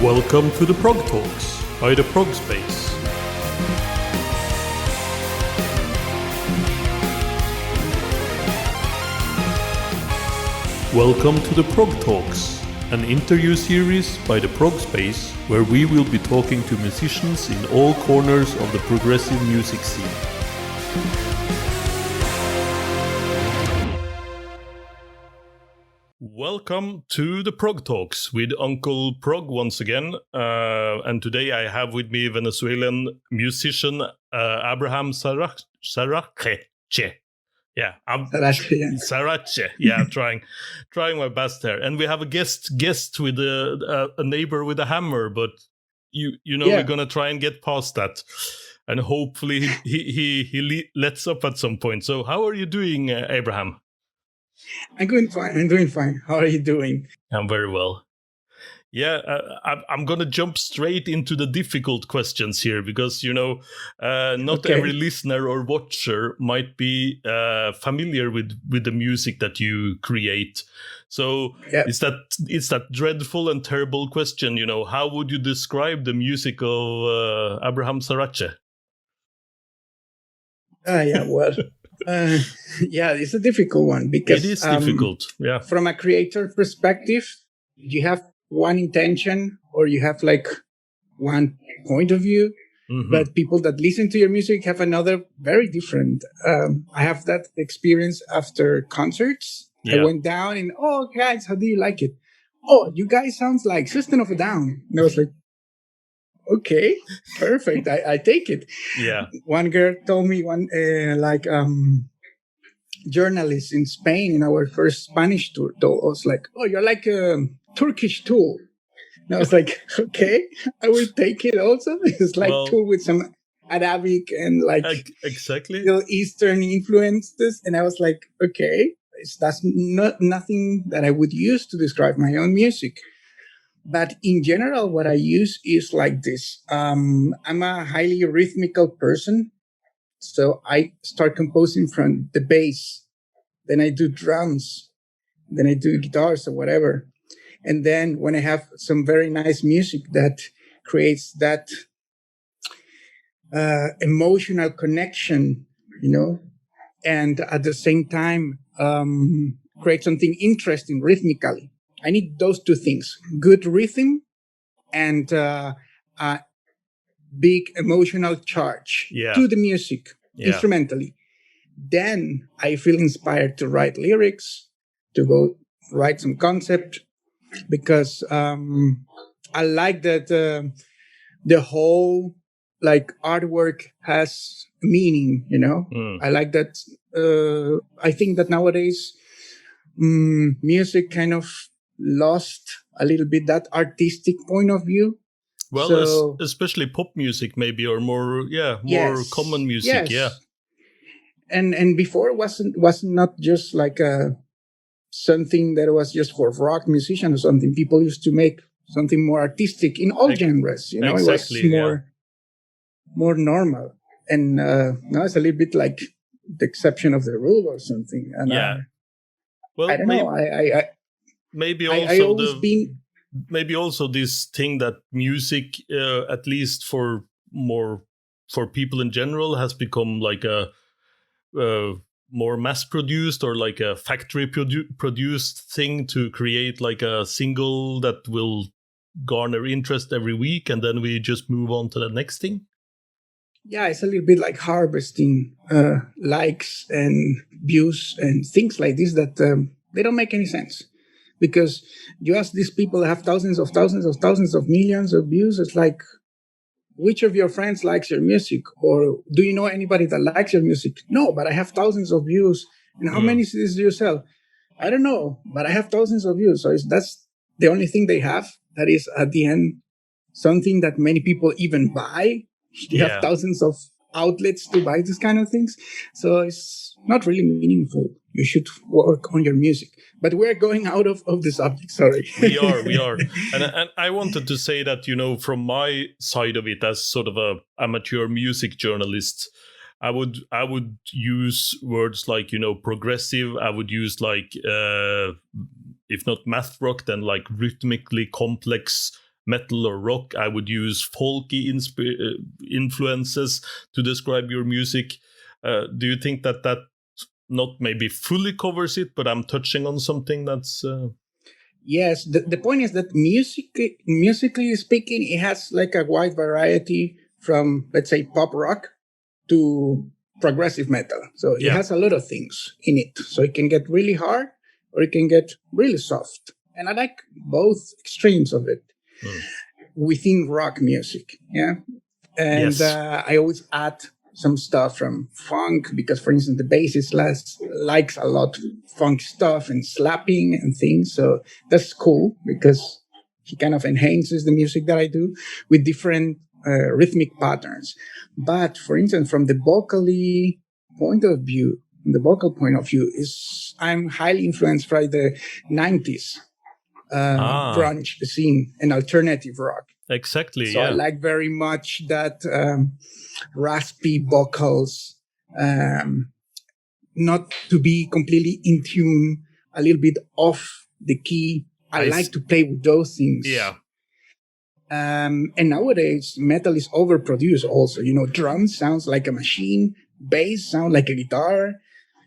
Welcome to the Progtalks by the Prog Space. Welcome to the Progtalks, an interview series by the Prog Space where we will be talking to musicians in all corners of the progressive music scene. Welcome to the Progtalks with Uncle Prog once again. And today I have with me Venezuelan musician Abraham Sarache. Yeah, Sarache. Yeah, I'm trying my best there. And we have a guest with a neighbor with a hammer, but we're gonna try and get past that, and hopefully he lets up at some point. So how are you doing, Abraham? I'm doing fine. How are you doing? I'm very well. Yeah, I'm going to jump straight into the difficult questions here because, not every listener or watcher might be familiar with the music that you create. So it's that dreadful and terrible question, how would you describe the music of Abraham Sarache? It's a difficult one because it is difficult. Yeah. From a creator perspective, you have one intention or you have like one point of view, but people that listen to your music have another very different. I have that experience after concerts. I went down and, oh, guys, how do you like it? Oh, you guys sounds like System of a Down. And I was like, okay, perfect. I take it. Yeah. One girl told me journalist in Spain in our first Spanish tour told us like, oh, you're like a Turkish Tool. And I was like, okay, I will take it also. It's like Tool with some Arabic and like exactly Middle Eastern influences. And I was like, okay, that's not nothing that I would use to describe my own music. But in general, what I use is like this. I'm a highly rhythmical person. So I start composing from the bass. Then I do drums. Then I do guitars or whatever. And then when I have some very nice music that creates that emotional connection, and at the same time create something interesting rhythmically. I need those two things, good rhythm and a big emotional charge to the music instrumentally. Then I feel inspired to write lyrics, to go write some concept, because I like that the whole like artwork has meaning, I like that. I think that nowadays music kind of lost a little bit that artistic point of view. Well, especially pop music maybe, or more common music. Yes. And before it wasn't not just like something that was just for rock musicians or something. People used to make something more artistic in all genres. Exactly, it was more normal. And now it's a little bit like the exception of the rule or something. And well, I don't know. Maybe also this thing that music, at least for people in general, has become like a more mass-produced or like a factory-produced thing to create like a single that will garner interest every week, and then we just move on to the next thing. Yeah, it's a little bit like harvesting likes and views and things like this that they don't make any sense. Because you ask these people that have thousands of millions of views, it's like, which of your friends likes your music? Or do you know anybody that likes your music? No, but I have thousands of views. And how many CDs do you sell? I don't know, but I have thousands of views. So that's the only thing they have. That is, at the end, something that many people even buy. You have thousands of outlets to buy these kind of things. So it's not really meaningful. You should work on your music. But we're going out of the subject, sorry. We are. And I wanted to say that, from my side of it as sort of a amateur music journalist, I would use words like, progressive. I would use like, if not math rock, then like rhythmically complex metal or rock. I would use folky influences to describe your music. Do you think that not maybe fully covers it, but I'm touching on something that's... Yes, the point is that musically speaking, it has like a wide variety from, let's say, pop rock to progressive metal. So it has a lot of things in it. So it can get really hard or it can get really soft. And I like both extremes of it within rock music. Yeah. And I always add some stuff from funk because, for instance, the bassist likes a lot funk stuff and slapping and things. So that's cool because he kind of enhances the music that I do with different rhythmic patterns. But for instance, from the vocal point of view, I'm highly influenced by the 90s grunge scene and alternative rock. Exactly. So I like very much that raspy vocals, not to be completely in tune, a little bit off the key. I like to play with those things. Yeah. And nowadays, metal is overproduced also. You know, drums sounds like a machine. Bass sounds like a guitar.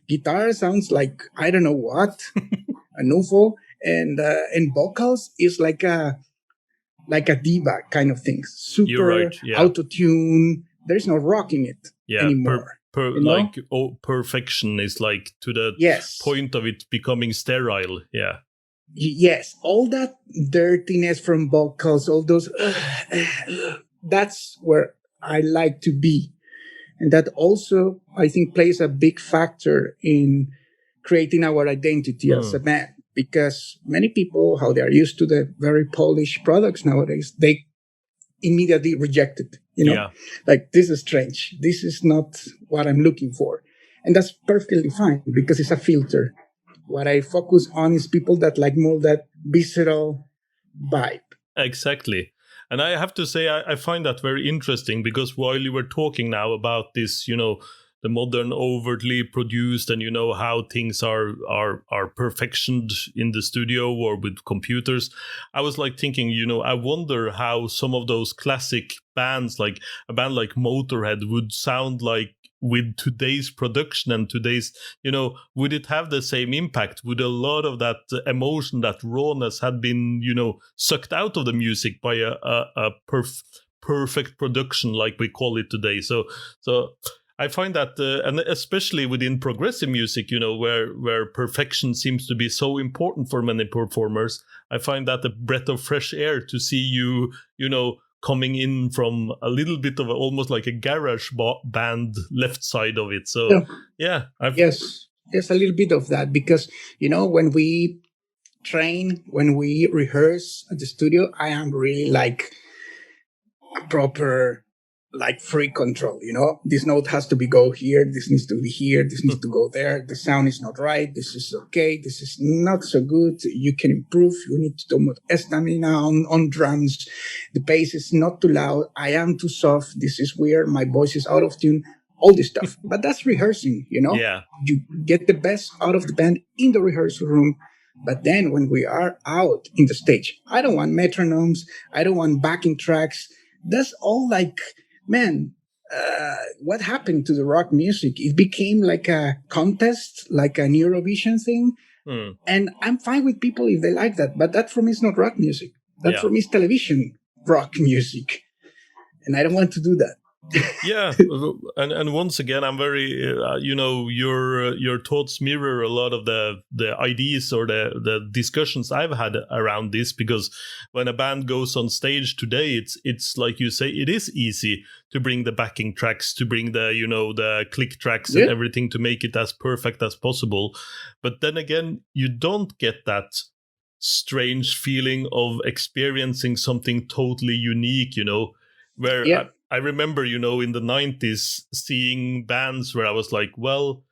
Guitar sounds like, I don't know what, a UFO. And vocals is like a diva kind of thing. Super auto-tune. There's no rock in it anymore. Perfection is like to the point of it becoming sterile. Yeah. Yes, all that dirtiness from vocals, all those, that's where I like to be. And that also, I think, plays a big factor in creating our identity as a band. Because many people, how they are used to the very polished products nowadays, they immediately reject it. You know, like, this is strange. This is not what I'm looking for. And that's perfectly fine because it's a filter. What I focus on is people that like more that visceral vibe. Exactly. And I have to say, I find that very interesting because while you were talking now about this, you know, the modern overtly produced and, you know, how things are perfectioned in the studio or with computers, I was like thinking, you know, I wonder how some of those classic bands, like a band like Motorhead, would sound like with today's production and today's, you know, would it have the same impact? Would a lot of that emotion, that rawness had been, you know, sucked out of the music by a perfect production like we call it today? So I find that, and especially within progressive music, you know, where perfection seems to be so important for many performers, I find that a breath of fresh air to see you, you know, coming in from a little bit of almost like a garage band left side of it. So, yes, there's a little bit of that because, you know, when we train, when we rehearse at the studio, I am really like a proper, like, free control, you know, this note has to go here, this needs to be here, this needs to go there, the sound is not right, this is okay, this is not so good, you can improve, you need to do more stamina on drums, the bass is not too loud, I am too soft, this is weird, my voice is out of tune, all this stuff. But that's rehearsing, you know? Yeah. You get the best out of the band in the rehearsal room. But then when we are out in the stage, I don't want metronomes, I don't want backing tracks. That's all like, man, what happened to the rock music? It became like a contest, like an Eurovision thing. And I'm fine with people if they like that. But that for me is not rock music. That for me is television rock music. And I don't want to do that. Yeah, and once again, I'm very, you know, your thoughts mirror a lot of the ideas or the discussions I've had around this, because when a band goes on stage today, it's like you say, it is easy to bring the backing tracks, to bring the, you know, the click tracks and everything to make it as perfect as possible. But then again, you don't get that strange feeling of experiencing something totally unique, you know, where I remember, you know, in the 90s seeing bands where I was like, well,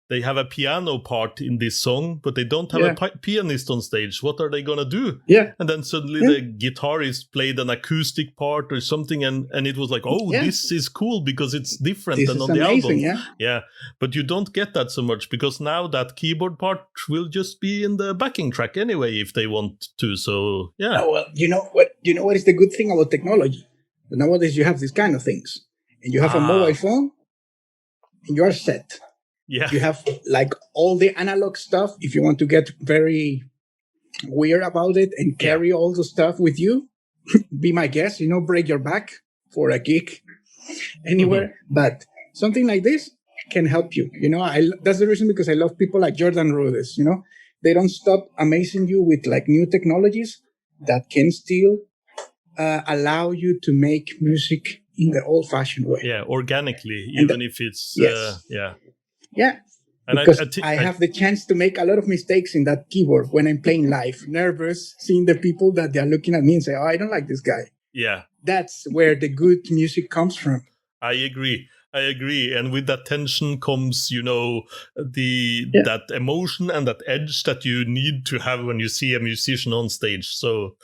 they have a piano part in this song, but they don't have a pianist on stage. What are they going to do? Yeah. And then suddenly the guitarist played an acoustic part or something, and it was like, this is cool because it's different than on the album. Yeah. But you don't get that so much because now that keyboard part will just be in the backing track anyway if they want to. So, yeah. Oh, well, you know what is the good thing about technology? Nowadays you have these kind of things. And you have a mobile phone, and you're set. Yeah. You have like all the analog stuff. If you want to get very weird about it and carry all the stuff with you, be my guest, break your back for a gig anywhere. But something like this can help you. That's the reason because I love people like Jordan Rudess. They don't stop amazing you with like new technologies that can still allow you to make music in the old-fashioned way. Yeah, organically, even if it's... Yeah, and because I have the chance to make a lot of mistakes in that keyboard when I'm playing live, nervous, seeing the people that they're looking at me and say, oh, I don't like this guy. Yeah. That's where the good music comes from. I agree. And with that tension comes, that emotion and that edge that you need to have when you see a musician on stage. So,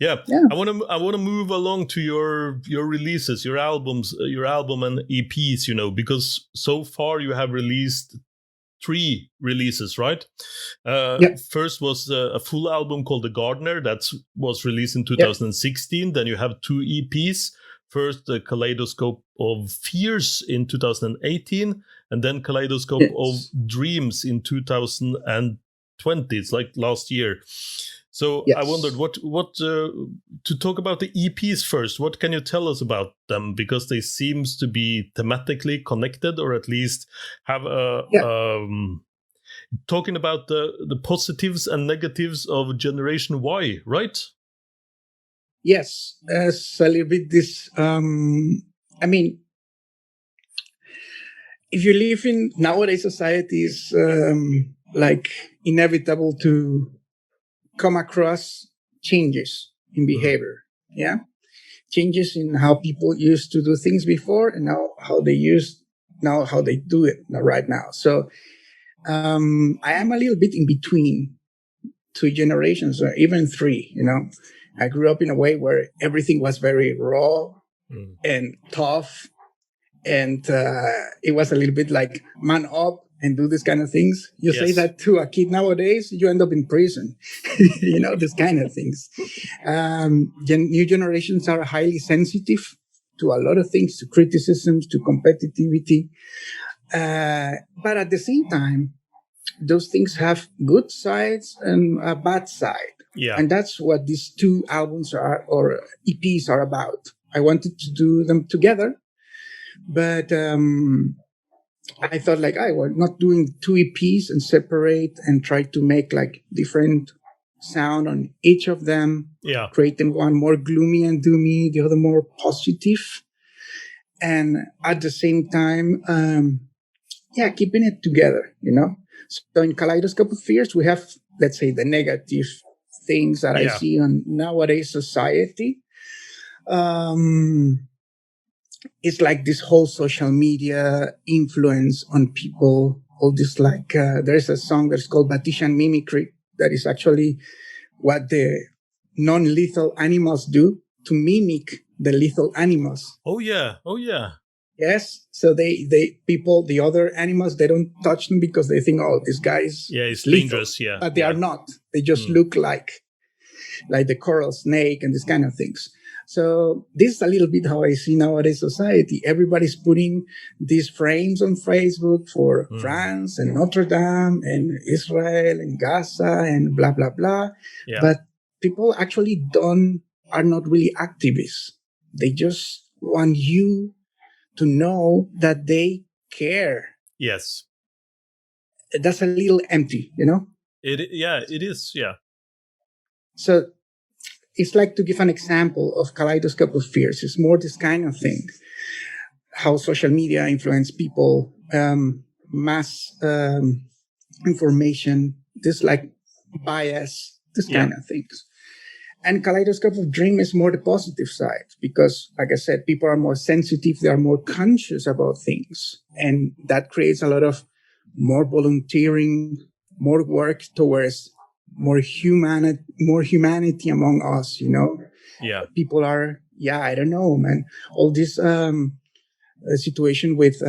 I want to move along to your releases, your album and EPs, because so far you have released 3 releases, right? First was a full album called The Gardener that was released in 2016. Then you have 2 EPs. First, the Kaleidoscope of Fears in 2018, and then Kaleidoscope of Dreams in 2020. It's like last year. So I wondered what to talk about the EPs first. What can you tell us about them? Because they seems to be thematically connected, or at least have talking about the positives and negatives of Generation Y, right? Yes, a little bit this, if you live in nowadays society, it's like inevitable to come across changes in behavior. Yeah. Changes in how people used to do things before and now how they do it right now. So I am a little bit in between 2 generations or even 3, I grew up in a way where everything was very raw and tough. And it was a little bit like man up and do these kind of things. You say that to a kid nowadays, you end up in prison, these kind of things. New generations are highly sensitive to a lot of things, to criticisms, to competitivity. But at the same time, those things have good sides and a bad side. Yeah. And that's what these 2 albums or EPs are about. I wanted to do them together, but I thought we're not doing 2 EPs and separate and try to make like different sound on each of them. Yeah. Creating one more gloomy and doomy, the other more positive. And at the same time, keeping it together, So in Kaleidoscope of Fears, we have, let's say, the negative things that I see on nowadays society. It's like this whole social media influence on people. All this there's a song that's called Batician Mimicry that is actually what the non-lethal animals do to mimic the lethal animals. Oh yeah. Yes, so the other animals, they don't touch them because they think, oh, this guy's it's lethal. Dangerous, yeah. But they are not. They just look like the coral snake and these kind of things. So this is a little bit how I see nowadays society. Everybody's putting these frames on Facebook for France and Notre Dame and Israel and Gaza and blah, blah, blah. Yeah. But people actually are not really activists. They just want you to know that they care. Yes. That's a little empty, It is, yeah. So it's like, to give an example of Kaleidoscope of Fears, it's more this kind of thing. How social media influence people, mass information, this bias, this kind of things. And Kaleidoscope of Dream is more the positive side because, like I said, people are more sensitive. They are more conscious about things. And that creates a lot of more volunteering, more work towards more humanity among us, you know? Yeah. People are, I don't know, man. All this situation with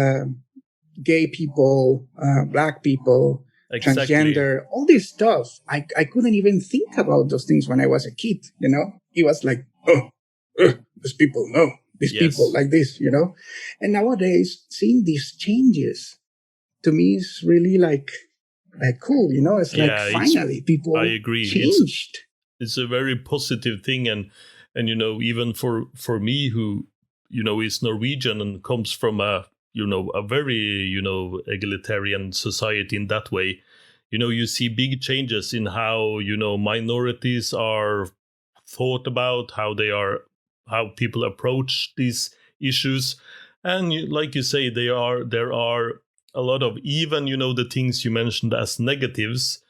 gay people, black people, Exactly. transgender, all this stuff. I couldn't even think about those things when I was a kid, you know? It was like, these people, no, these people like this, you know? And nowadays, seeing these changes, to me, is really like cool, you know? It's like finally people I agree. changed. It's a very positive thing, and you know, even for me, who, you know, is Norwegian and comes from a very, you know, egalitarian society in that way, you know, you see big changes in how, you know, minorities are thought about, how people approach these issues. And like you say, there are a lot of, even, you know, the things you mentioned as negatives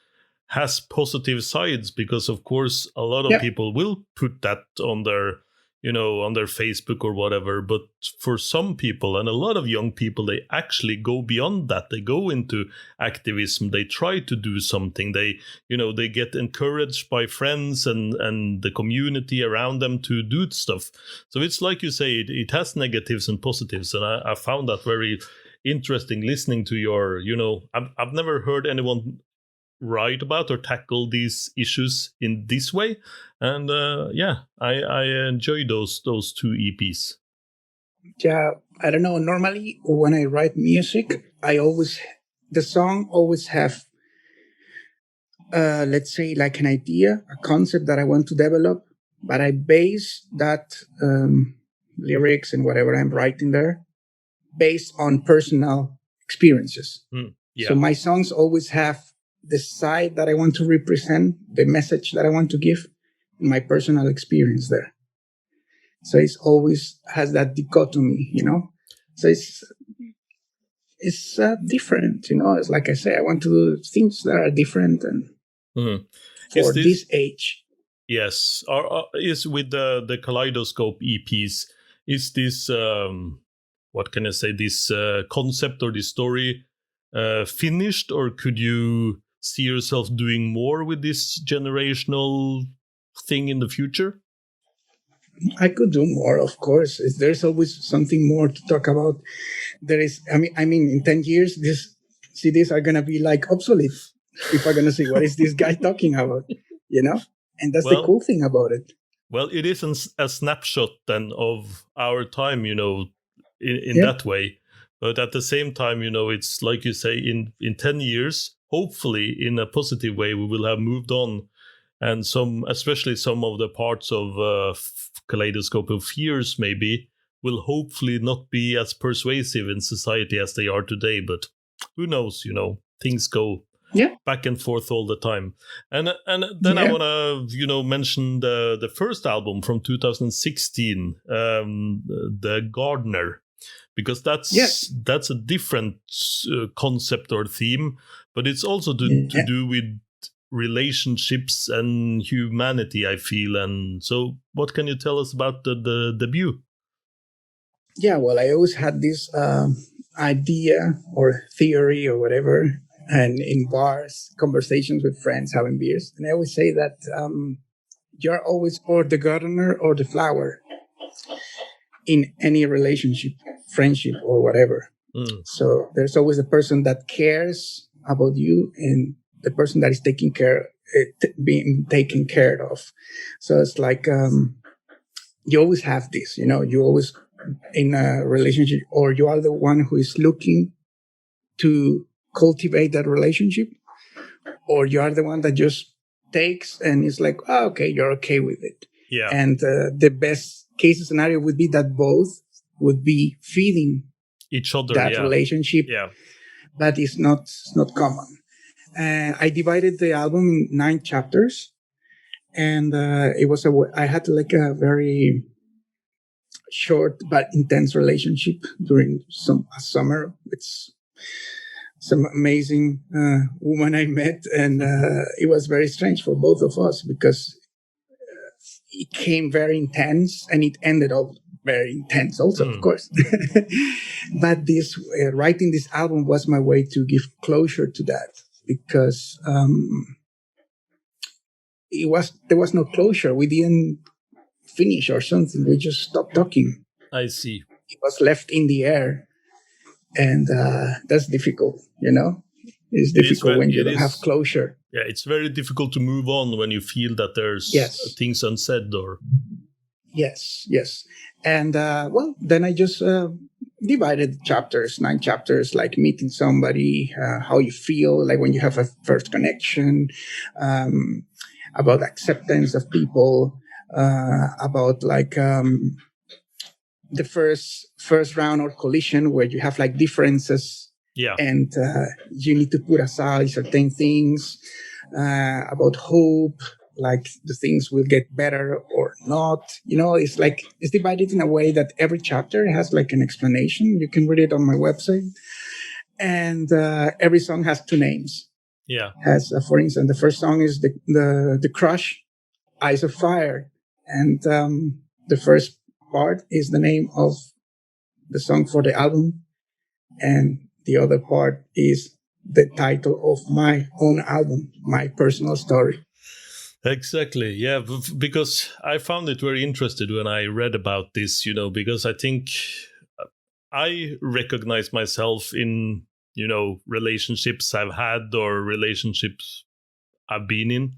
has positive sides, because of course a lot of people will put that on their, you know, on their Facebook or whatever. But for some people, and a lot of young people, they actually go beyond that. They go into activism. They try to do something. They, you know, they get encouraged by friends and the community around them to do stuff. So it's like you say, it has negatives and positives. And I found that very interesting listening to your, you know, I've never heard anyone write about or tackle these issues in this way, and I enjoy those two EPs. I don't know, normally when I write music, the song always have let's say like an idea, a concept that I want to develop, but I base that lyrics and whatever I'm writing there based on personal experiences. So my songs always have the side that I want to represent, the message that I want to give, and my personal experience there. So it's always has that dichotomy, you know? So it's different, you know? It's like I say, I want to do things that are different and for this age. Yes. Is with the Kaleidoscope EPs, is this, what can I say, this concept or this story finished, or could you see yourself doing more with this generational thing in the future? I could do more, of course. There's always something more to talk about. There is, I mean, in 10 years, these CDs are going to be like obsolete. People are going to say, what is this guy talking about? You know? And that's the cool thing about it. Well, it is a snapshot then of our time, you know, in that way. But at the same time, you know, it's like you say, in 10 years, hopefully in a positive way, we will have moved on. And especially some of the parts of Kaleidoscope of Fears maybe will hopefully not be as persuasive in society as they are today. But who knows, you know, things go back and forth all the time. And then I want to, you know, mention the first album from 2016, The Gardener, because that's a different concept or theme, but it's also to do with relationships and humanity, I feel. And so what can you tell us about the debut? Yeah, well, I always had this idea or theory or whatever, and in bars, conversations with friends, having beers, and I always say that you're always or the gardener or the flower in any relationship, friendship, or whatever. So there's always a person that cares about you and the person that is being taken care of. So it's like you always have this, you know, you always in a relationship, or you are the one who is looking to cultivate that relationship, or you are the one that just takes and is like, oh, okay, you're okay with it. Yeah. And the best case scenario would be that both would be feeding each other that relationship. Yeah. But it's not common. I divided the album in 9 chapters, and I had like a very short but intense relationship during summer with some amazing woman I met, and it was very strange for both of us because it came very intense and it ended up very intense also, of course. But this writing this album was my way to give closure to that, because there was no closure. We didn't finish or something. We just stopped talking. I see. It was left in the air, and that's difficult. It's difficult when you don't have closure. Yeah, it's very difficult to move on when you feel that there's things unsaid or. Yes. And then I just divided chapters, 9 chapters, like meeting somebody, how you feel, like when you have a first connection, about acceptance of people, about like the first round or collision where you have like differences, and you need to put aside certain things, about hope, like the things will get better or not. It's divided in a way that every chapter has like an explanation. You can read it on my website. And every song has 2 names. Yeah. Has, for instance, the first song is the Crush, Eyes of Fire. And the first part is the name of the song for the album. And the other part is the title of my own album, my personal story. Exactly. Yeah, because I found it very interesting when I read about this, because I think I recognize myself in, relationships I've had or relationships I've been in.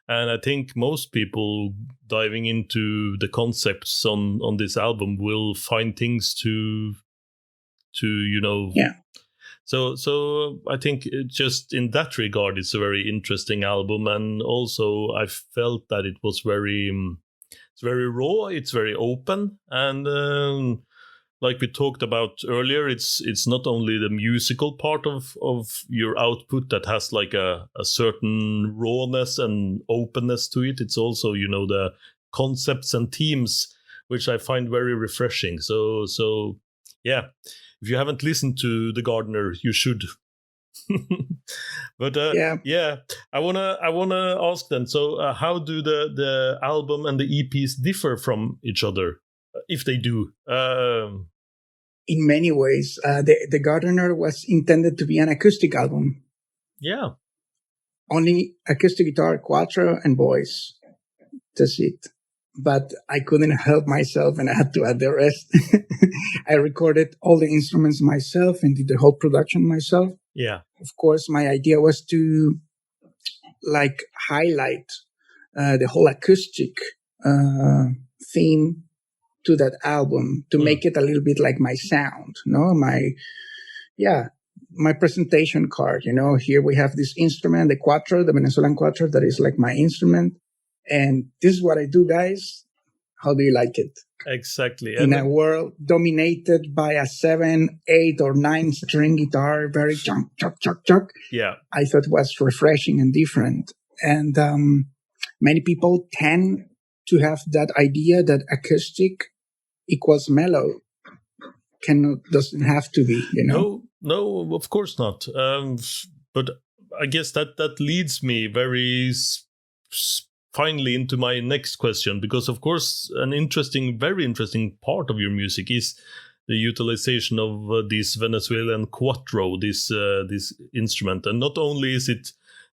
And I think most people diving into the concepts on this album will find things to Yeah. So I think just in that regard, it's a very interesting album, and also I felt that it was it's very raw, it's very open, and like we talked about earlier, it's not only the musical part of your output that has like a certain rawness and openness to it. It's also the concepts and themes, which I find very refreshing. So yeah. If you haven't listened to The Gardener, you should. But yeah, I wanna ask then. So how do the album and the EPs differ from each other, if they do? In many ways, the Gardener was intended to be an acoustic album. Yeah. Only acoustic guitar, Cuatro, and voice. That's it. But I couldn't help myself, and I had to add the rest. I recorded all the instruments myself and did the whole production myself. Yeah. Of course, my idea was to like highlight the whole acoustic theme to that album, to make it a little bit like my sound, my presentation card. Here we have this instrument, the Cuatro, the Venezuelan Cuatro, that is like my instrument. And this is what I do, guys. How do you like it? Exactly. In a world dominated by a 7, 8, or 9 string guitar, very chunk, chuck, chuck, chuck. Yeah. I thought it was refreshing and different. And many people tend to have that idea that acoustic equals mellow. Doesn't have to be, No, of course not. But I guess that leads me very finally into my next question, because of course very interesting part of your music is the utilization of this Venezuelan Cuatro, this instrument. And not only is it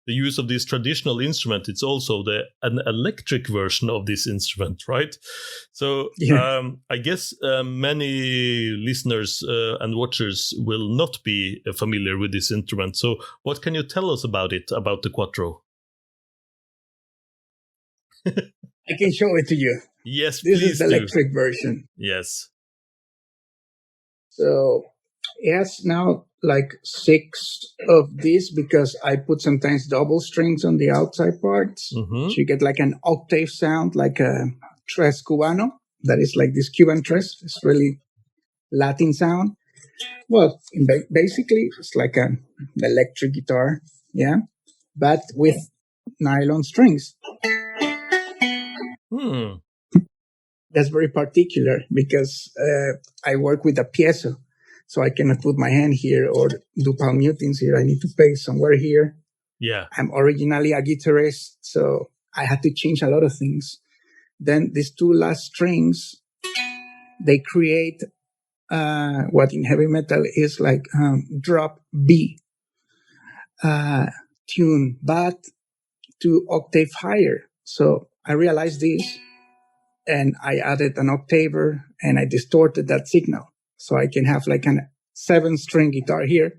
the use of this traditional instrument, it's also an electric version of this instrument, right? So I guess many listeners and watchers will not be familiar with this instrument. So what can you tell us about the Cuatro? I can show it to you. Yes, this please is the electric version. Yes. So it has now like 6 of these, because I put sometimes double strings on the outside parts. Mm-hmm. So you get like an octave sound, like a tres cubano. That is like this Cuban tres. It's really Latin sound. Well, basically, it's like an electric guitar, but with nylon strings. That's very particular, because I work with a piezo, so I cannot put my hand here or do palm mutings here. I need to play somewhere here. Yeah. I'm originally a guitarist, so I had to change a lot of things. Then these 2 last strings, they create what in heavy metal is like drop B tune, but 2 octave higher. So I realized this, and I added an octaver, and I distorted that signal. So I can have like a 7-string guitar here.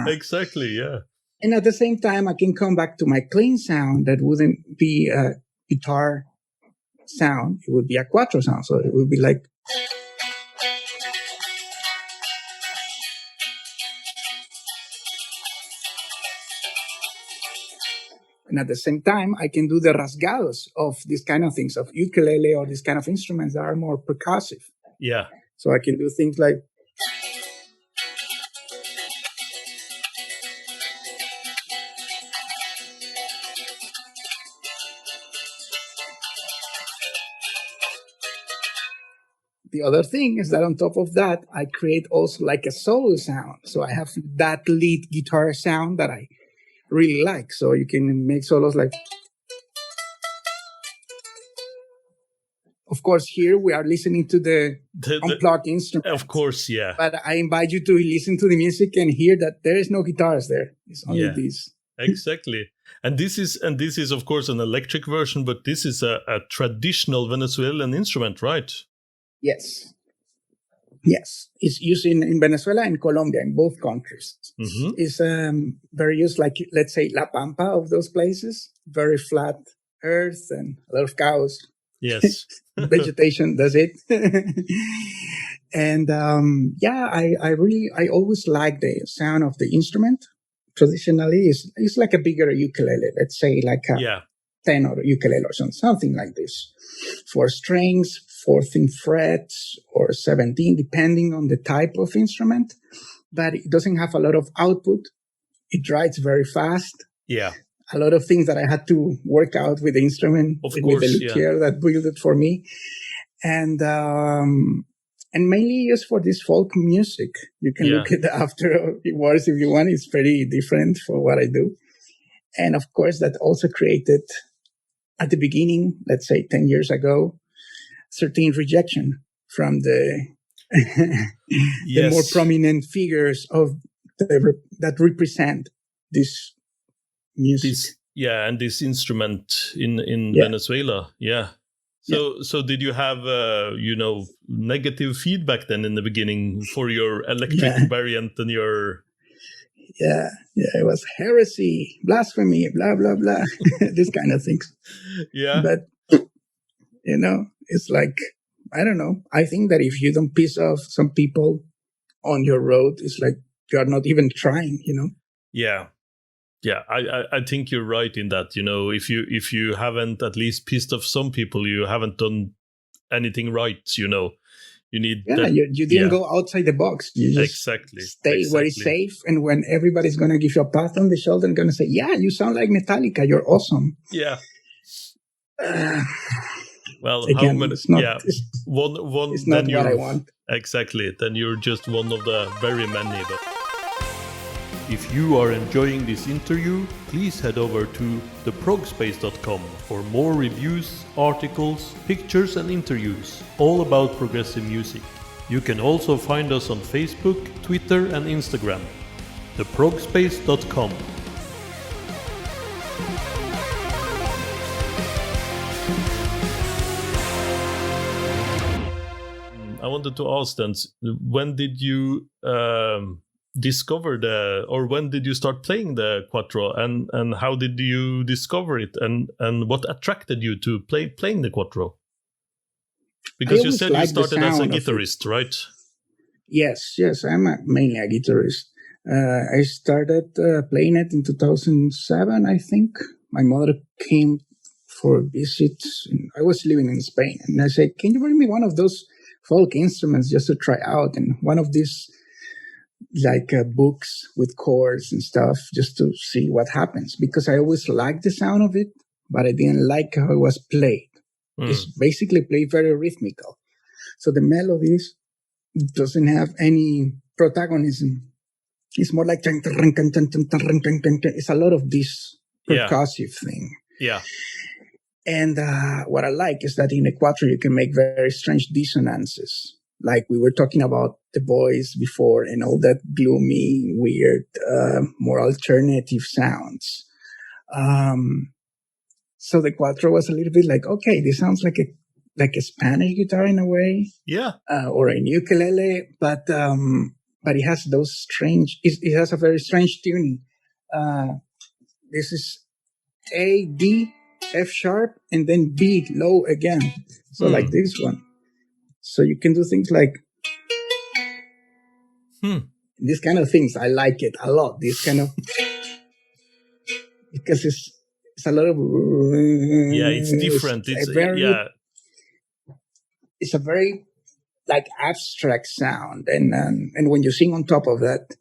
Exactly, yeah. And at the same time, I can come back to my clean sound that wouldn't be a guitar sound. It would be a Cuatro sound. So it would be like... And at the same time, I can do the rasgados of these kind of things, of ukulele or these kind of instruments that are more percussive. Yeah. So I can do things like... The other thing is that on top of that, I create also like a solo sound. So I have that lead guitar sound that I really like. So you can make solos like... Of course, here we are listening to the unplugged instruments. Of course, yeah. But I invite you to listen to the music and hear that there is no guitars there. It's only these. Exactly. And this is of course an electric version, but this is a traditional Venezuelan instrument, right? Yes. Yes. It's used in Venezuela and Colombia, in both countries. Mm-hmm. It's very used, like, let's say, La Pampa of those places. Very flat earth and a lot of cows. Yes. Vegetation, that's it. And I always like the sound of the instrument. Traditionally, it's like a bigger ukulele, let's say like a tenor ukulele or something like this. 4 strings, 14 frets, or 17, depending on the type of instrument. But it doesn't have a lot of output. It writes very fast. Yeah. A lot of things that I had to work out with the instrument, with the luthier that built it for me. And mainly used for this folk music. You can look at the afterwards if you want. It's pretty different for what I do. And of course, that also created, at the beginning, let's say 10 years ago, certain rejection from the more prominent figures of that represent this music. And this instrument in Venezuela. Yeah. So did you have negative feedback then in the beginning for your electric variant and your... it was heresy, blasphemy, blah blah blah, these kind of things. But it's like, I don't know, I think that if you don't piss off some people on your road, it's like you're not even trying. I think you're right in that. If you haven't at least pissed off some people, you haven't done anything right. You need you didn't go outside the box. You just stay where it's safe, and when everybody's gonna give you a pat on the shoulder and gonna say, you sound like Metallica, you're awesome. Well, again, how many? It's not, one. It's not what I want. Exactly. Then you're just one of the very many. But if you are enjoying this interview, please head over to theprogspace.com for more reviews, articles, pictures and interviews, all about progressive music. You can also find us on Facebook, Twitter and Instagram. theprogspace.com. I wanted to ask then, when did you discover when did you start playing the Cuatro, and how did you discover it, and what attracted you to playing the Cuatro? Because you said you started as a guitarist, right? Yes, I'm mainly a guitarist. I started playing it in 2007, I think. My mother came for a visit. I was living in Spain, and I said, "Can you bring me one of those folk instruments just to try out, and one of these books with chords and stuff, just to see what happens?" Because I always liked the sound of it, but I didn't like how it was played. It's basically played very rhythmical. So the melodies doesn't have any protagonism. It's more like it's a lot of this percussive thing. Yeah. And what I like is that in a quattro you can make very strange dissonances. Like we were talking about the boys before and all that gloomy, weird, more alternative sounds. So the quattro was a little bit like, okay, this sounds like a Spanish guitar in a way, or a ukulele, but it has those strange. It has a very strange tuning. This is A, D, F sharp, and then B low again. So like this one. So you can do things like these kind of things. I like it a lot. This kind of because it's a lot of it's different. It's a very like abstract sound, and when you sing on top of that,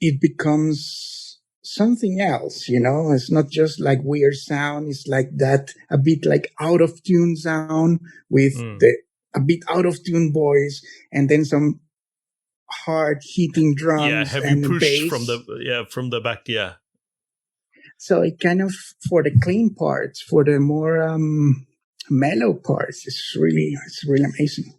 it becomes something else. It's not just like weird sound. It's like that a bit like out of tune sound with a bit out of tune voice, and then some hard hitting drums heavy and push bass from the back. So it kind of, for the clean parts, for the more mellow parts, it's really amazing.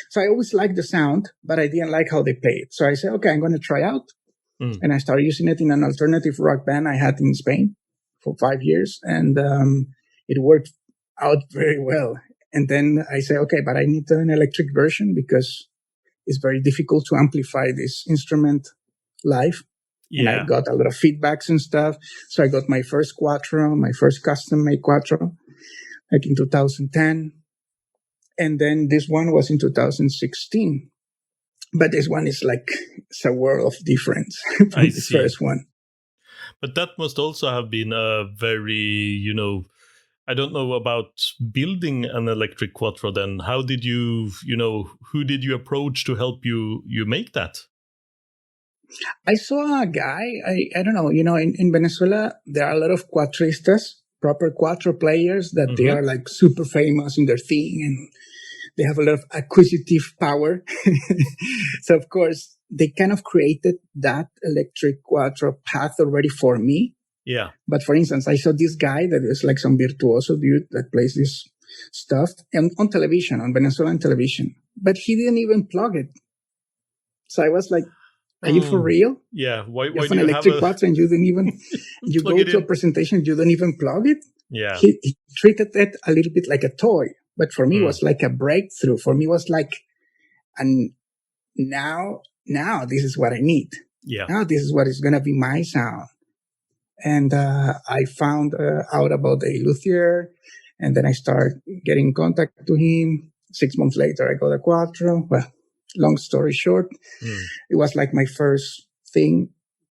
So I always liked the sound, but I didn't like how they play it. So I said, okay, I'm going to try out. And I started using it in an alternative rock band I had in Spain for 5 years. And it worked out very well. And then I said, okay, but I need an electric version because it's very difficult to amplify this instrument live. And I got a lot of feedbacks and stuff. So I got my first Cuatro, my first custom-made Cuatro, like in 2010. And then this one was in 2016. But this one is like, it's a world of difference from the first one. But that must also have been a very, I don't know about building an electric Cuatro then. How did you, who did you approach to help you make that? I saw a guy, I don't know, in Venezuela, there are a lot of cuatristas, proper cuatro players that they are like super famous in their thing and they have a lot of acquisitive power. So, of course, they kind of created that electric cuatro path already for me. Yeah. But for instance, I saw this guy that is like some virtuoso dude that plays this stuff on television, on Venezuelan television, but he didn't even plug it. So I was like, are you for real? Yeah. Why you have do an you electric have quattro and you didn't even, you go to a presentation, you don't even plug it? Yeah. He treated it a little bit like a toy, but for me it was like a breakthrough. For me it was like, and now this is what I need. Yeah. Now this is what is going to be my sound. And I found out about the luthier, and then I started getting in contact to him. 6 months later, I got a Cuatro. Well, long story short, it was like my first thing.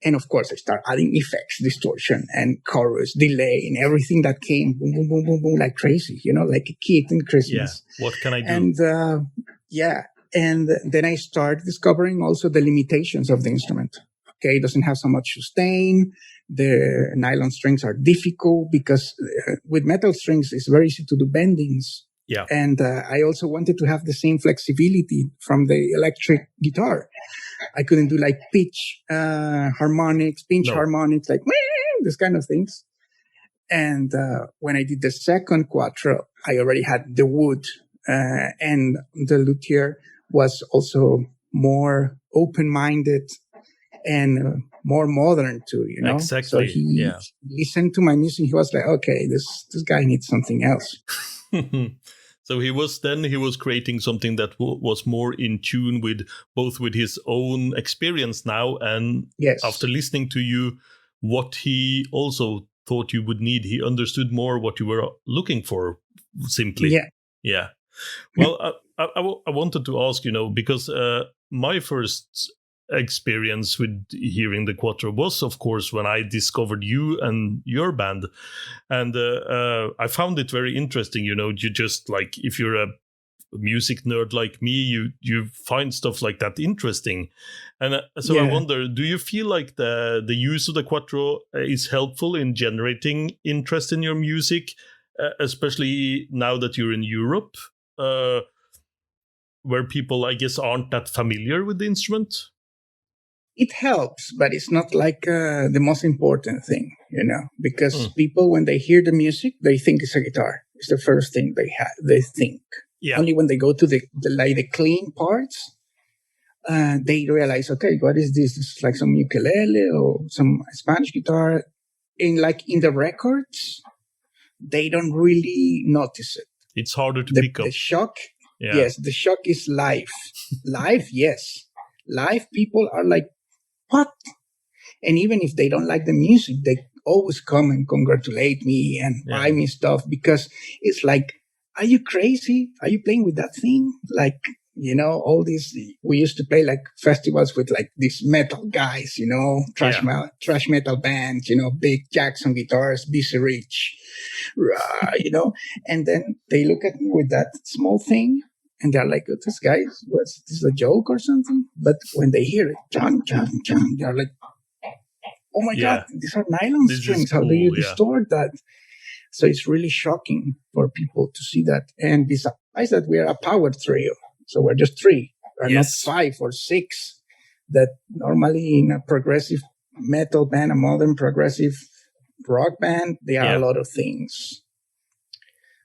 And of course, I started adding effects, distortion, and chorus, delay, and everything that came, boom, boom, boom, boom, boom, like crazy, like a kid in Christmas. Yeah. What can I do? And and then I started discovering also the limitations of the instrument. Okay, it doesn't have so much sustain. The nylon strings are difficult because with metal strings, it's very easy to do bendings. Yeah. And I also wanted to have the same flexibility from the electric guitar. I couldn't do like pitch harmonics, pinch harmonics, like this kind of things. And when I did the second Cuatro, I already had the wood, and the luthier was also more open-minded and more modern too, Exactly. So he listened to my music. He was like, okay, this guy needs something else. So he was creating something that was more in tune with both with his own experience now and after listening to you, what he also thought you would need. He understood more what you were looking for, simply. Yeah. Well, I wanted to ask, because my first experience with hearing the Cuatro was, of course, when I discovered you and your band, and I found it very interesting. You just like, if you're a music nerd like me, you find stuff like that interesting, and so I wonder, do you feel like the use of the Cuatro is helpful in generating interest in your music, especially now that you're in Europe, where people, I guess, aren't that familiar with the instrument? it helps, but it's not like the most important thing, because people, when they hear the music, they think it's a guitar. It's the first thing they think. Yeah. Only when they go to the clean parts, they realize, okay, what is this? It's like some ukulele or some Spanish guitar. In the records, they don't really notice it. It's harder to pick up. The shock, yeah. Yes, the shock is live. Live, yes. Live people are like, what? And even if they don't like the music, they always come and congratulate me and buy me stuff, because it's like, are you crazy? Are you playing with that thing? Like, all these, we used to play like festivals with like these metal guys, trash metal bands, big Jackson guitars, BC Rich, and then they look at me with that small thing and they're like, this guy, what's this, a joke or something? But when they hear it, chum, chum, chum, they're like, oh my God, these are nylon strings. How do you distort that? So it's really shocking for people to see that. And besides that, we are a power trio. So we're just three. We're not 5 or 6 that normally in a progressive metal band, a modern progressive rock band, there are a lot of things.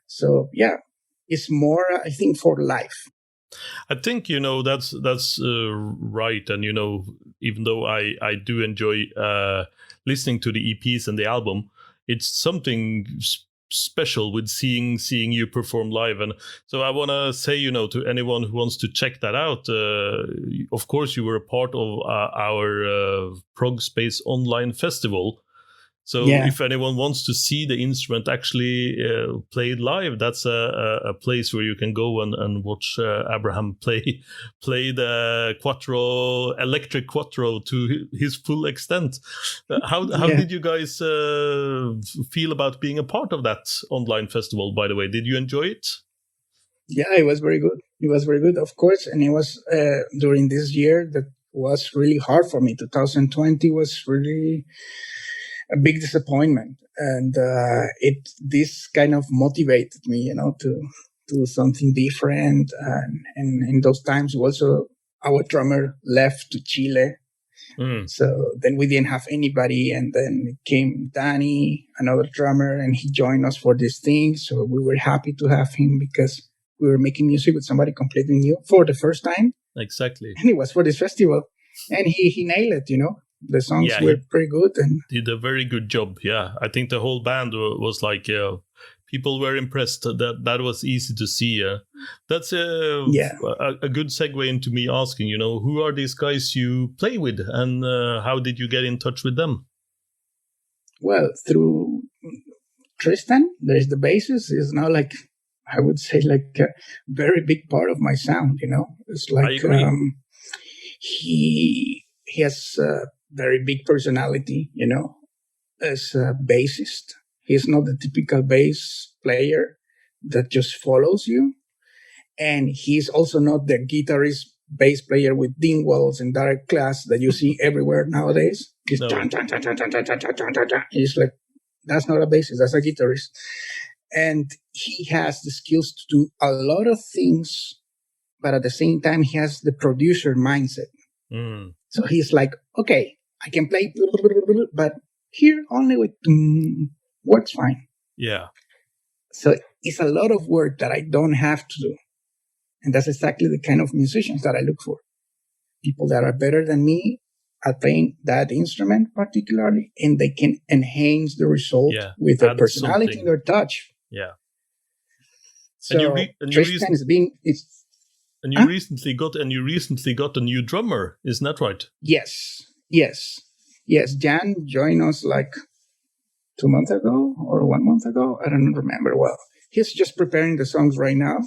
So it's more, I think, for life. I think, that's right. And, even though I do enjoy listening to the EPs and the album, it's something special with seeing you perform live. And so I want to say, to anyone who wants to check that out, of course, you were a part of our Prog Space online festival. So if anyone wants to see the instrument actually played live, that's a place where you can go and watch Abraham play the Cuatro, electric Cuatro to his full extent. How did you guys feel about being a part of that online festival, by the way? Did you enjoy it? Yeah, it was very good. It was very good, of course. And it was during this year that was really hard for me. 2020 was really a big disappointment, and this kind of motivated me, to do something different. And in those times, also our drummer left to Chile, so then we didn't have anybody. And then came Danny, another drummer, and he joined us for this thing. So we were happy to have him because we were making music with somebody completely new for the first time. Exactly, and it was for this festival, and he nailed it. The songs were pretty good and did a very good job. Yeah, I think the whole band was like, people were impressed. That was easy to see. That's a good segue into me asking, who are these guys you play with, and how did you get in touch with them? Well, through Tristan, there's the bassist. Is now like, I would say, like a very big part of my sound. It's like he has very big personality, as a bassist. He's not the typical bass player that just follows you. And he's also not the guitarist bass player with dingwalls and direct class that you see everywhere nowadays. He's He's like, that's not a bassist, that's a guitarist. And he has the skills to do a lot of things, but at the same time, he has the producer mindset. So he's like, okay, I can play, but here only with works fine. Yeah. So it's a lot of work that I don't have to do. And that's exactly the kind of musicians that I look for. People that are better than me at playing that instrument particularly, and they can enhance the result with their personality and their touch. Yeah. So Tristan is being... And you recently got a new drummer, isn't that right? Yes. Jan joined us like 2 months ago or 1 month ago. I don't remember well. He's just preparing the songs right now.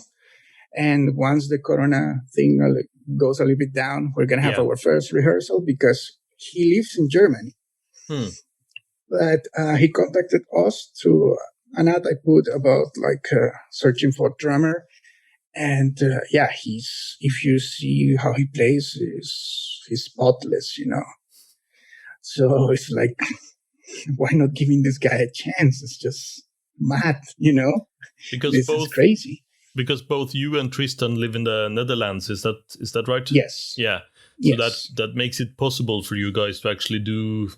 And once the Corona thing goes a little bit down, we're going to have our first rehearsal because he lives in Germany. But he contacted us through an ad I put about like searching for a drummer. And if you see how he plays, he's spotless, So it's like, why not giving this guy a chance? It's just mad, Because this is crazy. Because both you and Tristan live in the Netherlands, is that right? Yes. Yeah. So that makes it possible for you guys to actually do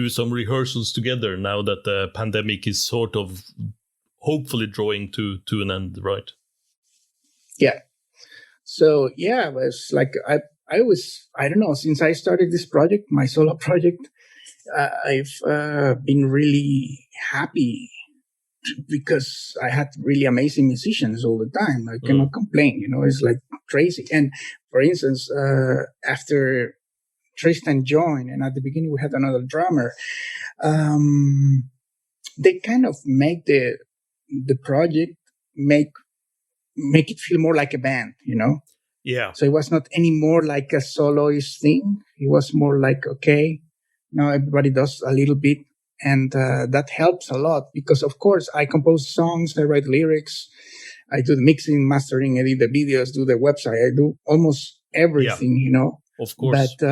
some rehearsals together now that the pandemic is sort of hopefully drawing to an end, right? Yeah. So yeah, it was like I don't know, since I started this project, my solo project, I've been really happy because I had really amazing musicians all the time. I cannot complain, it's like crazy. And for instance, after Tristan joined, and at the beginning we had another drummer, they kind of make the project make it feel more like a band, Yeah. So it was not anymore like a soloist thing. It was more like, okay, now everybody does a little bit. And that helps a lot because, of course, I compose songs, I write lyrics, I do the mixing, mastering, edit the videos, do the website. I do almost everything, Of course. But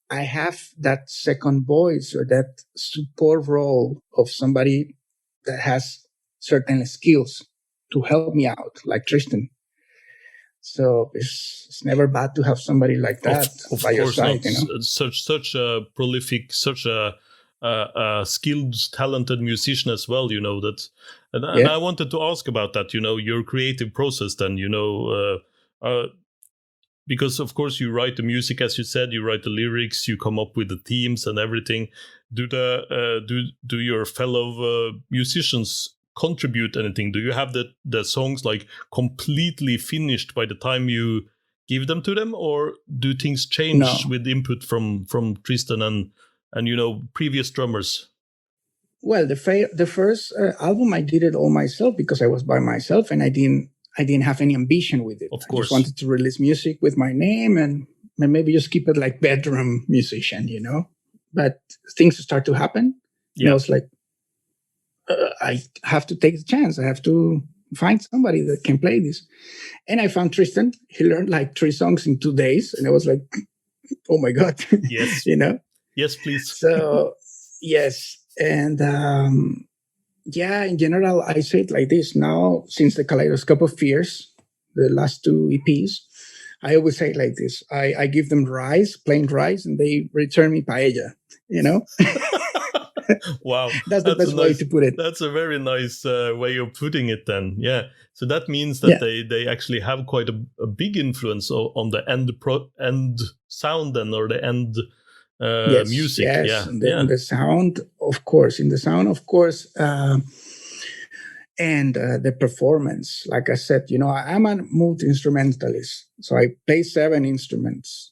I have that second voice or that support role of somebody that has certain skills to help me out, like Tristan. So it's never bad to have somebody like that by your side. Such a prolific, such a skilled, talented musician as well. That, and I wanted to ask about that. Your creative process. Then because of course you write the music, as you said, you write the lyrics, you come up with the themes and everything. Do your fellow musicians contribute anything? Do you have the songs like completely finished by the time you give them to them, or do things change with input from Tristan and previous drummers? Well, the first album I did it all myself because I was by myself and I didn't have any ambition with it. Of course. I just wanted to release music with my name and maybe just keep it like bedroom musician, But things start to happen. Yeah. And I was like, I have to take the chance. I have to find somebody that can play this. And I found Tristan. He learned like 3 songs in 2 days. And I was like, oh my God. Yes. Yes, please. So, yes. And in general, I say it like this. Now, since the Kaleidoscope of Fears, the last 2 EPs, I always say it like this. I give them plain rice, and they return me paella, Wow. That's the best way to put it. That's a very nice way of putting it then. Yeah. So that means that they actually have quite a big influence on the end sound then, or the end music. Yes. Yeah. And the sound, of course. And the performance. Like I said, I'm a multi-instrumentalist. So I play 7 instruments.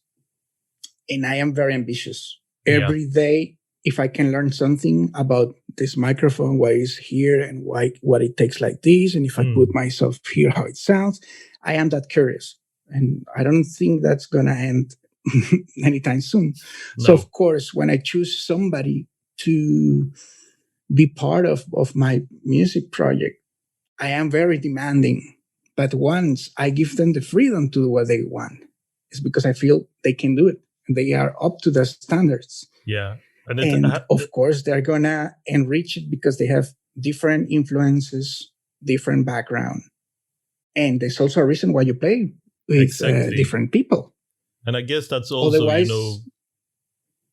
And I am very ambitious. Every day, if I can learn something about this microphone, why it's here and what it takes like this, and if I put myself here, how it sounds, I am that curious. And I don't think that's going to end anytime soon. No. So, of course, when I choose somebody to be part of my music project, I am very demanding. But once I give them the freedom to do what they want, it's because I feel they can do it. And they are up to the standards. Yeah. And of course, they're going to enrich it because they have different influences, different background. And there's also a reason why you play with different people. And I guess that's also, otherwise,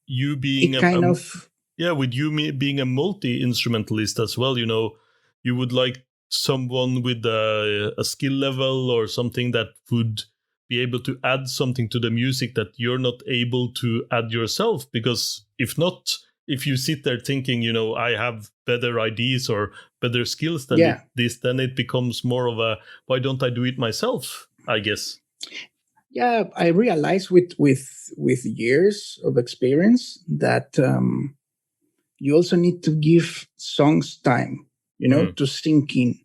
you being with you being a multi-instrumentalist as well, you would like someone with a skill level or something that would be able to add something to the music that you're not able to add yourself. Because if you sit there thinking, I have better ideas or better skills than this, then it becomes more of a, why don't I do it myself, I guess. Yeah, I realized with years of experience that you also need to give songs time, to sink in.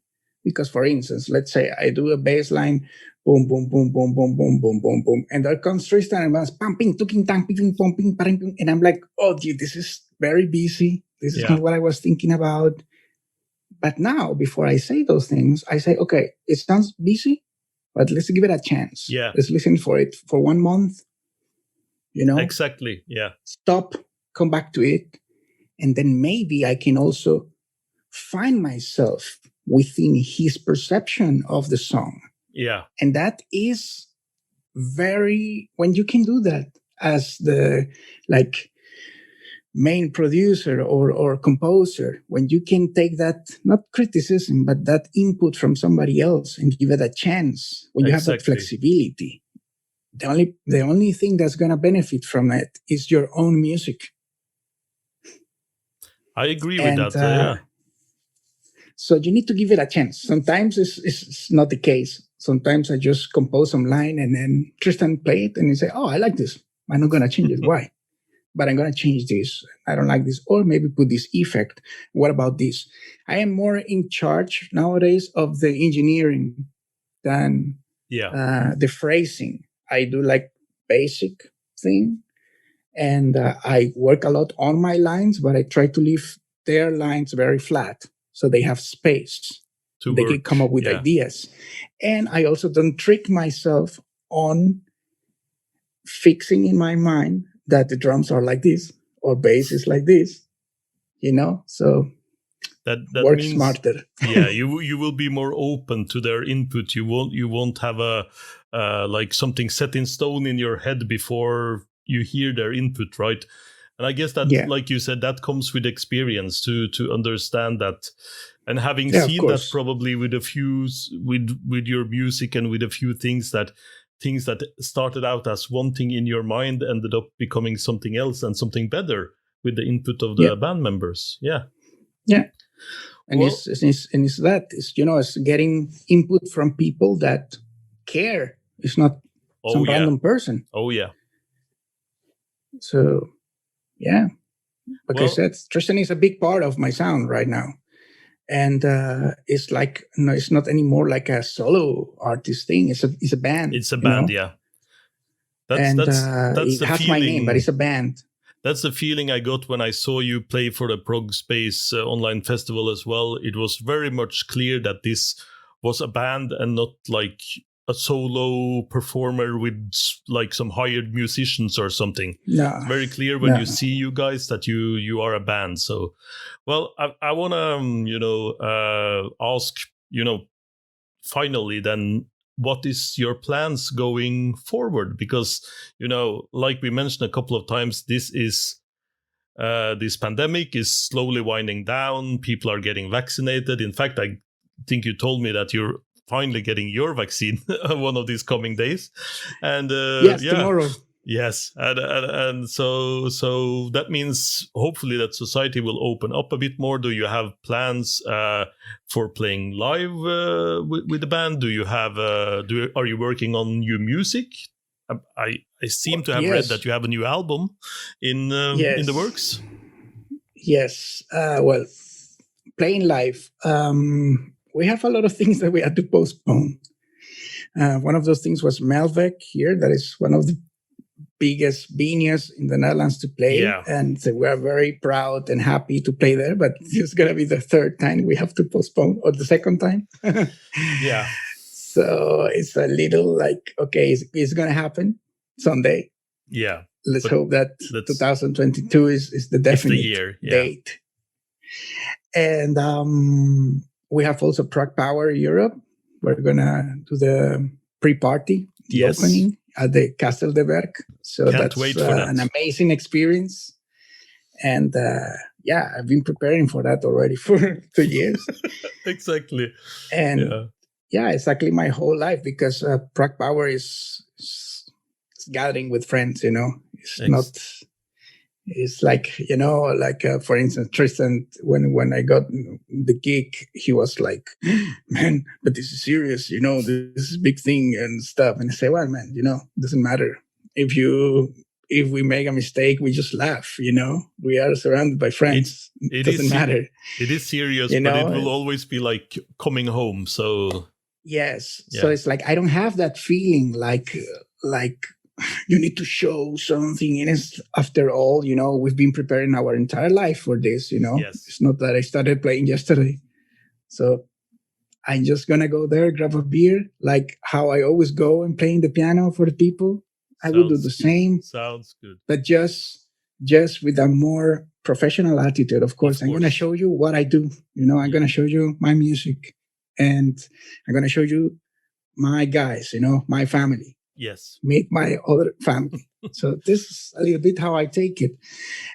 Because, for instance, let's say I do a bass line, boom, boom, boom, boom, boom, boom, boom, boom, boom. And there comes Tristan and was pumping, tuking, tang, ping, pumping, ping. And I'm like, oh, dude, this is very busy. This is not what I was thinking about. But now, before I say those things, I say, okay, it sounds busy, but let's give it a chance. Yeah. Let's listen for it for 1 month. Exactly. Yeah. Stop, come back to it. And then maybe I can also find myself within his perception of the song. Yeah. And that is when you can do that as the like main producer or composer, when you can take that, not criticism, but that input from somebody else and give it a chance, when you have that flexibility, the only thing that's going to benefit from it is your own music. I agree with that. Yeah. So you need to give it a chance. Sometimes it's not the case. Sometimes I just compose some line and then Tristan play it and he say, "Oh, I like this. I'm not going to change it. Why? But I'm going to change this. I don't like this. Or maybe put this effect. What about this?" I am more in charge nowadays of the engineering than the phrasing. I do like basic thing. And I work a lot on my lines, but I try to leave their lines very flat so they have space. They can come up with ideas. And I also don't trick myself on fixing in my mind that the drums are like this or bass is like this, so that work means, smarter. Yeah, you will be more open to their input. You won't have a like something set in stone in your head before you hear their input, right? And I guess that, like you said, that comes with experience to understand that, and having seen that probably with a few with your music and with a few things that started out as one thing in your mind ended up becoming something else and something better with the input of the band members. And it's getting input from people that care. It's not some random person. So like I said, Tristan is a big part of my sound right now. And it's like, no, it's not anymore like a solo artist thing. It's a band. It's a band, That's it the has feeling. My name, but it's a band. That's the feeling I got when I saw you play for the Prog Space online festival as well. It was very much clear that this was a band and not like a solo performer with like some hired musicians or something. No, it's very clear when you see you guys that you are a band. So, well, I want to ask, finally then, what is your plans going forward? Because like we mentioned a couple of times, this pandemic is slowly winding down. People are getting vaccinated. In fact, I think you told me that you're finally getting your vaccine one of these coming days. And tomorrow. Yes, and so that means hopefully that society will open up a bit more. Do you have plans for playing live with the band? Do you have are you working on new music? I seem to have read that you have a new album in the works. Yes, well, playing live. We have a lot of things that we had to postpone. One of those things was Melvek here. That is one of the biggest venues in the Netherlands to play. And so we are very proud and happy to play there. But it's going to be the third time we have to postpone, or the second time. So it's a little like, okay, it's going to happen someday. Let's hope that 2022 is the definite date. And we have also Prog Power Europe. We're going to do the pre-party, the opening at the Castel de Berg. So that's an amazing experience. And I've been preparing for that already for 2 years. Exactly. And exactly my whole life, because Prog Power is gathering with friends, It's not... It's like, for instance, Tristan, when I got the gig, he was like, "Man, but this is serious, this is a big thing and stuff." And I say, "Well, man, it doesn't matter. If we make a mistake, we just laugh, We are surrounded by friends. It doesn't matter. It is serious, but it will always be like coming home, so... Yes. Yeah. So it's like, I don't have that feeling like you need to show something. And after all, we've been preparing our entire life for this, It's not that I started playing yesterday. So I'm just going to go there, grab a beer, like how I always go and playing the piano for the people. I will do the same. Sounds good. But just with a more professional attitude, of course. I'm going to show you what I do. I'm going to show you my music. And I'm going to show you my guys, my family. Yes. meet my other family. So this is a little bit how I take it.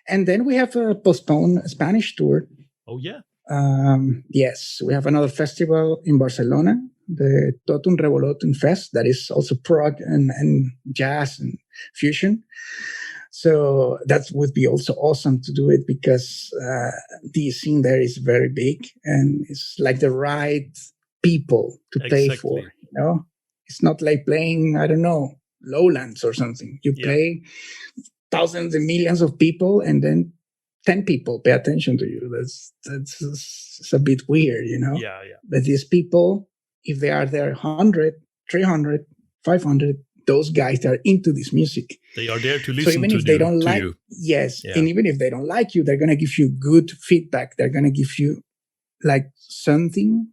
And then we have a postponed Spanish tour. Oh, yeah. Yes, we have another festival in Barcelona, the Totum Revolutum Fest, that is also prog and jazz and fusion. So that would be also awesome to do it because the scene there is very big and it's like the right people to pay for, you know? It's not like playing, I don't know, Lowlands or something. You play thousands and millions of people and then 10 people pay attention to you. That's it's a bit weird, you know? Yeah. But these people, if they are there 100, 300, 500, those guys that are into this music. They are there to listen so even to if they don't like you. Yes. Yeah. And even if they don't like you, they're going to give you good feedback. They're going to give you like something,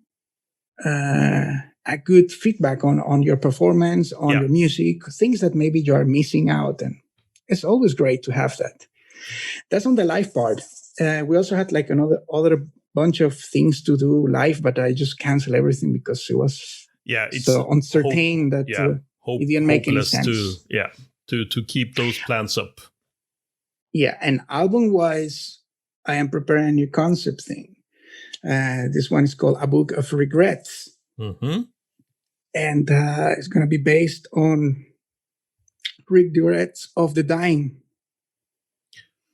a good feedback on your performance, on your music, things that maybe you are missing out. And it's always great to have that. That's on the live part. We also had like other bunch of things to do live, but I just canceled everything because it was it's so uncertain that it didn't make any sense. To keep those plans up. Yeah, and album-wise, I am preparing a new concept thing. This one is called A Book of Regrets. Mm-hmm. And it's going to be based on regrets of the dying.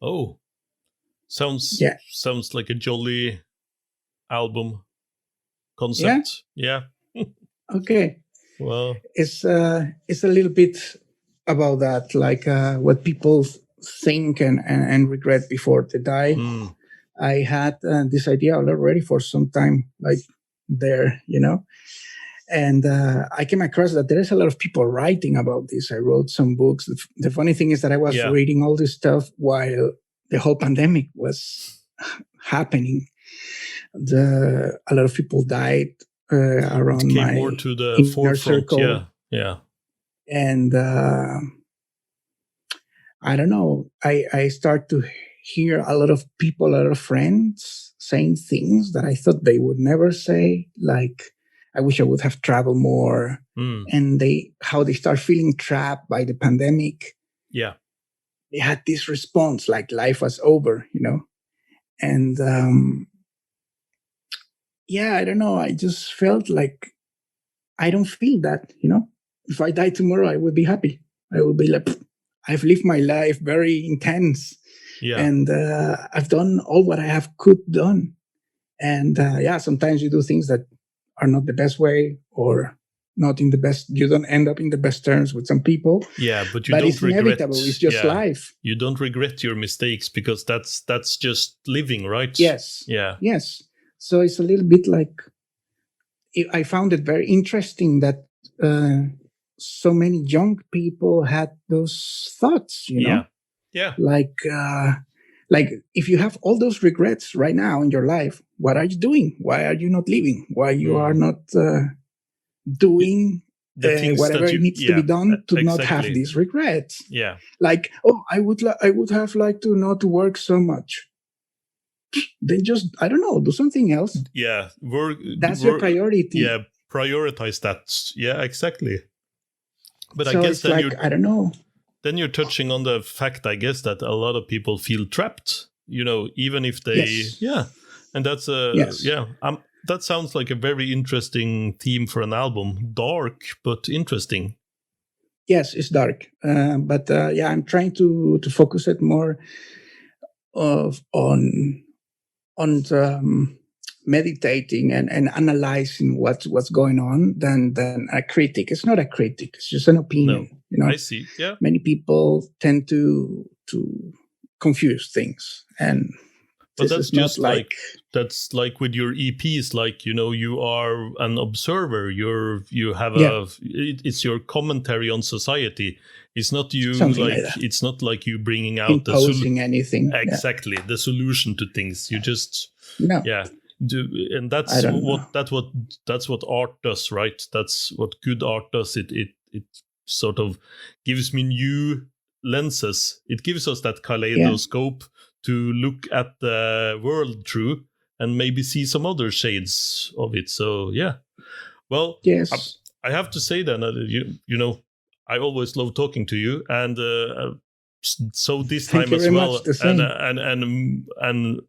Oh, sounds like a jolly album concept. Yeah. Okay. Well, it's a little bit about that, like what people think and regret before they die. I had this idea already for some time, like there, you know. And I came across that there is a lot of people writing about this. I wrote some books. The funny thing is that I was reading all this stuff while the whole pandemic was happening. A lot of people died around my more to the forefront circle. Yeah. And I don't know. I start to hear a lot of people, a lot of friends saying things that I thought they would never say, like, I wish I would have traveled more. And how they start feeling trapped by the pandemic. Yeah. They had this response like life was over, you know? And I don't know. I just felt like I don't feel that, you know? If I die tomorrow, I would be happy. I would be like, I've lived my life very intense. Yeah. And I've done all what I could done. And sometimes you do things that are not the best way or not in the best. You don't end up in the best terms with some people. Yeah, but it's inevitable. It's just life. You don't regret your mistakes because that's just living, right? Yes. Yeah. Yes. So it's a little bit like, I found it very interesting that so many young people had those thoughts, you know? Yeah. Like if you have all those regrets right now in your life, what are you doing? Why are you not living? Why you are not doing whatever needs to be done to not have these regrets? Yeah. Like, I would have liked to not work so much. Then just, I don't know, do something else. Yeah. That's your priority. Yeah. Prioritize that. Yeah, exactly. But so I guess then I don't know. Then you're touching on the fact, I guess, that a lot of people feel trapped, you know, even if they, and that's that sounds like a very interesting theme for an album. Dark, but interesting. Yes, it's dark. But I'm trying to focus it more on meditating and analyzing what's going on than a critic. It's not a critic. It's just an opinion. No, you know, I see. Yeah. Many people tend to confuse things, and but that's just like that's like with your EPs. Like, you know, you are an observer. You have it's your commentary on society. It's not you it's not like you bringing out imposing anything. Exactly, the solution to things. You just and that's what art does, right? That's what good art does. It sort of gives me new lenses. It gives us that kaleidoscope to look at the world through and maybe see some other shades of it. So well, yes. I have to say then, you know, I always love talking to you, and so this time as well. And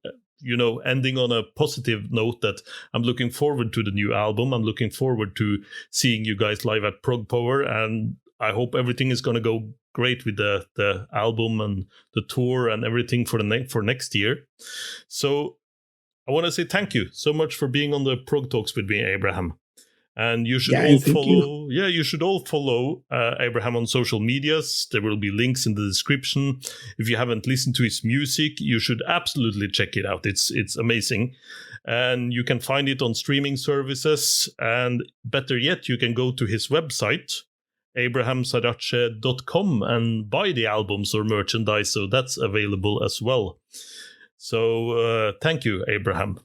ending on a positive note that I'm looking forward to the new album. I'm looking forward to seeing you guys live at Prog Power, and I hope everything is going to go great with the album and the tour and everything for next year. So I want to say thank you so much for being on the Progtalks with me, Abraham. And you should you should all follow Abraham on social medias. There will be links in the description. If you haven't listened to his music, you should absolutely check it out. It's amazing. And you can find it on streaming services. And better yet, you can go to his website, abrahamsarache.com, and buy the albums or merchandise. So that's available as well. So thank you, Abraham.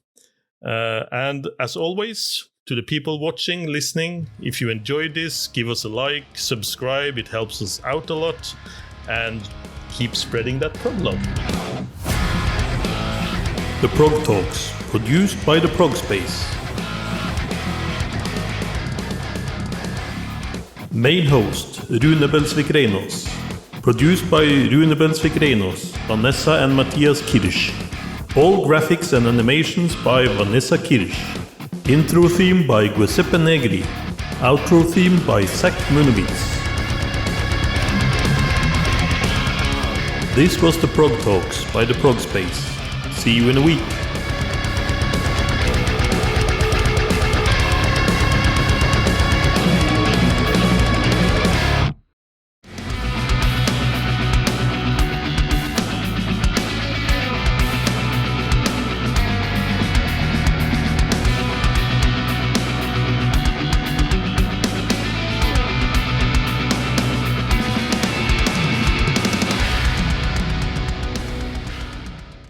And as always, to the people watching, listening, if you enjoyed this, give us a like, subscribe, it helps us out a lot, and keep spreading that prog love. The Progtalks, produced by the Prog Space. Main host, Rune Belsvik Reinås. Produced by Rune Belsvik Reinås, Vanessa and Matthias Kirsch. All graphics and animations by Vanessa Kirsch. Intro theme by Giuseppe Negri. Outro theme by Zach Munowitz. This was the Progtalks by the Prog Space. See you in a week.